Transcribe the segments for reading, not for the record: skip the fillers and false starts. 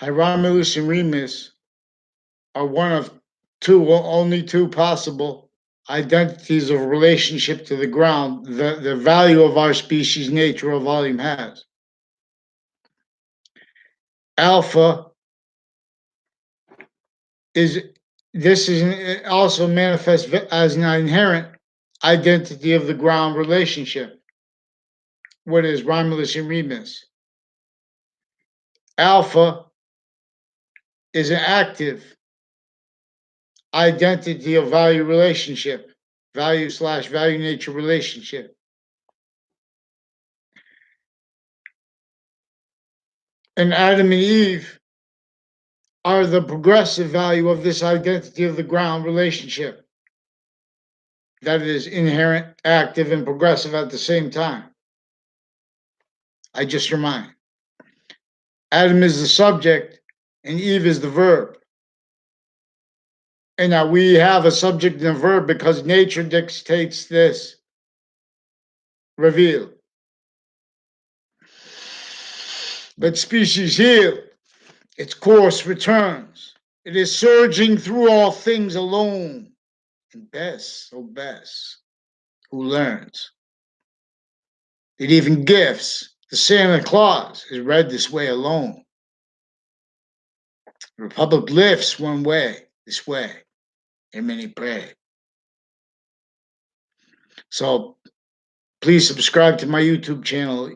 Romulus and Remus are one of only two possible identities of relationship to the ground, the value of our species, nature, or volume has. Alpha is also manifests as an inherent identity of the ground relationship. What is Romulus and Remus? Alpha is an active identity of value relationship, value/value nature relationship. And Adam and Eve are the progressive value of this identity of the ground relationship. That is inherent, active, and progressive at the same time. I just remind. Adam is the subject and Eve is the verb. And now we have a subject and a verb because nature dictates this reveal. But species heal, its course returns. It is surging through all things alone. And best, oh best, who learns. It even gifts. The Santa Claus is read this way alone. The Republic lifts one way, this way, and many pray. So please subscribe to my YouTube channel,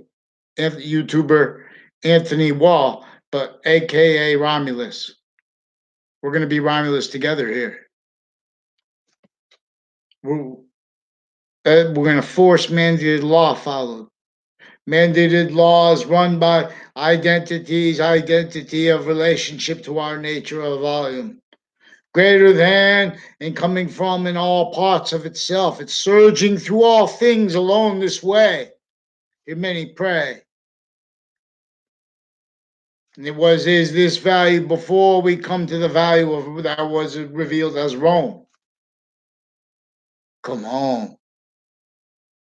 YouTuber Anthony Wall, but AKA Romulus. We're going to be Romulus together here. We're going to force mandated law followed. Mandated laws run by identity of relationship to our nature of volume. Greater than and coming from in all parts of itself. It's surging through all things alone this way. Here many pray. And is this value before we come to the value of that was revealed as Rome. Come home.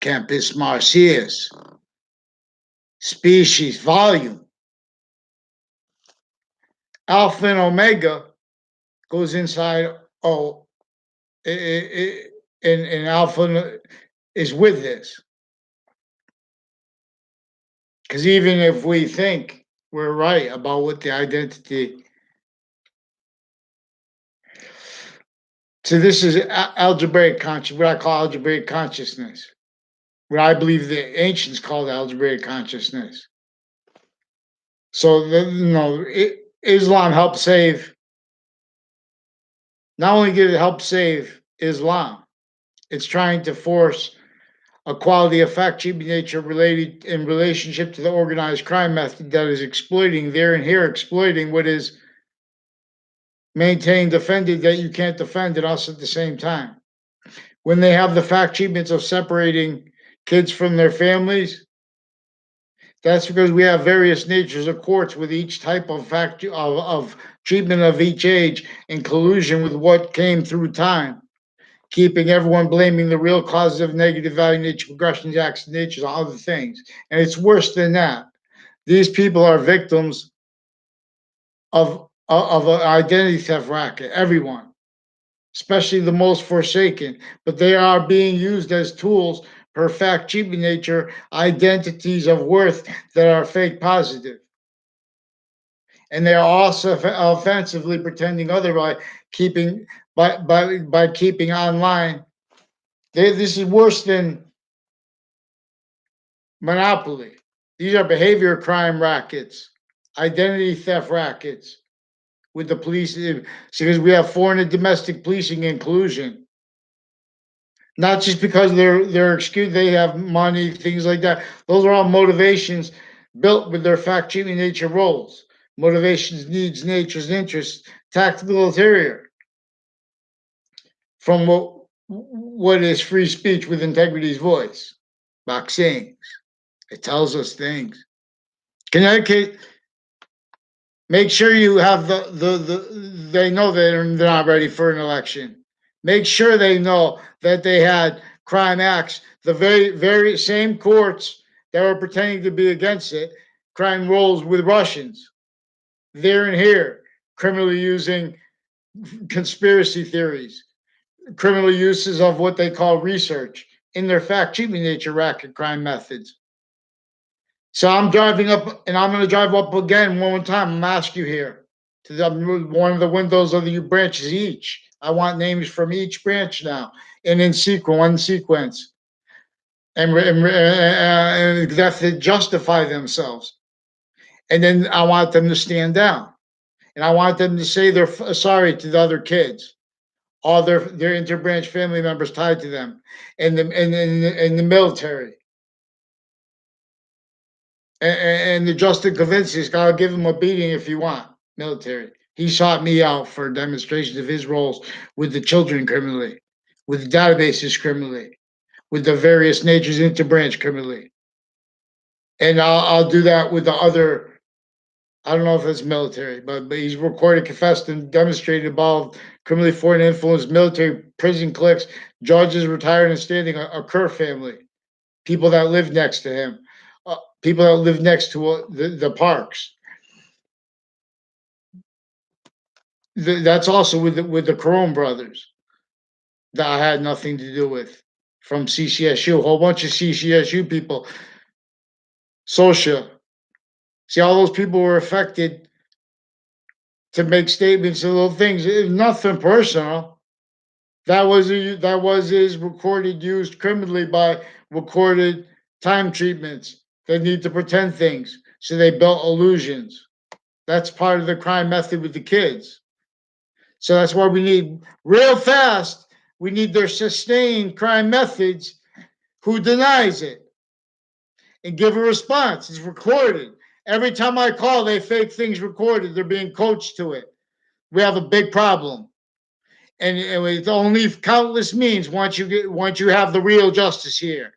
Campus Marcius. Species, volume. Alpha and Omega goes inside and Alpha is with this. Because even if we think we're right about what the identity. So this is algebraic consciousness, what I call algebraic consciousness. What I believe the ancients called algebraic consciousness. So Islam helped save. Not only did it help save Islam, it's trying to force a quality of fact cheating nature related in relationship to the organized crime method that is exploiting what is maintained, defended that you can't defend, and us at the same time. When they have the fact treatments of separating kids from their families, that's because we have various natures of courts with each type of of treatment of each age in collusion with what came through time, keeping everyone blaming the real causes of negative value nature, progressions, acts, natures, and other things. And it's worse than that. These people are victims of an identity theft racket, everyone, especially the most forsaken. But they are being used as tools per fact cheaping nature, identities of worth that are fake positive. And they are also offensively pretending otherwise, by keeping online. This is worse than monopoly. These are behavior crime rackets, identity theft rackets with the police, because we have foreign and domestic policing inclusion. Not just because they're excused, they have money, things like that. Those are all motivations built with their fact cheating nature roles. Motivations, needs, natures, interests, tactical ulterior. From what is free speech with integrity's voice. Boxing. It tells us things. Connecticut, make sure you have they know they're not ready for an election. Make sure they know that they had crime acts, the very same courts that were pretending to be against it, crime rolls with Russians. there and here, criminally using conspiracy theories, criminal uses of what they call research in their fact cheating nature racket crime methods. So I'm driving up, and I'm going to drive up again one more time. I'm going to ask you here to one of the windows of the branches each. I want names from each branch now, and in sequence, one sequence, and they have to justify themselves. And then I want them to stand down, and I want them to say they're sorry to the other kids, all their interbranch family members tied to them, and in the military. And the Justin Kavinsky's got to give him a beating if you want, military. He sought me out for demonstrations of his roles with the children criminally, with the databases criminally, with the various natures interbranch criminally. And I'll do that with the other, I don't know if it's military, but he's recorded, confessed, and demonstrated involved criminally foreign influence, military, prison cliques, judges, retired and standing, a Kerr family, people that live next to him, people that live next to the parks. That's also with the Carone brothers that I had nothing to do with from CCSU. A whole bunch of CCSU people, social. See, all those people were affected to make statements and little things. It was nothing personal. That was his recorded, used criminally by recorded time treatments. They need to pretend things, so they built illusions. That's part of the crime method with the kids. So that's why we need real fast. We need their sustained crime methods. Who denies it? And give a response. It's recorded. Every time I call, they fake things recorded. They're being coached to it. We have a big problem. And it's only countless means once you have the real justice here.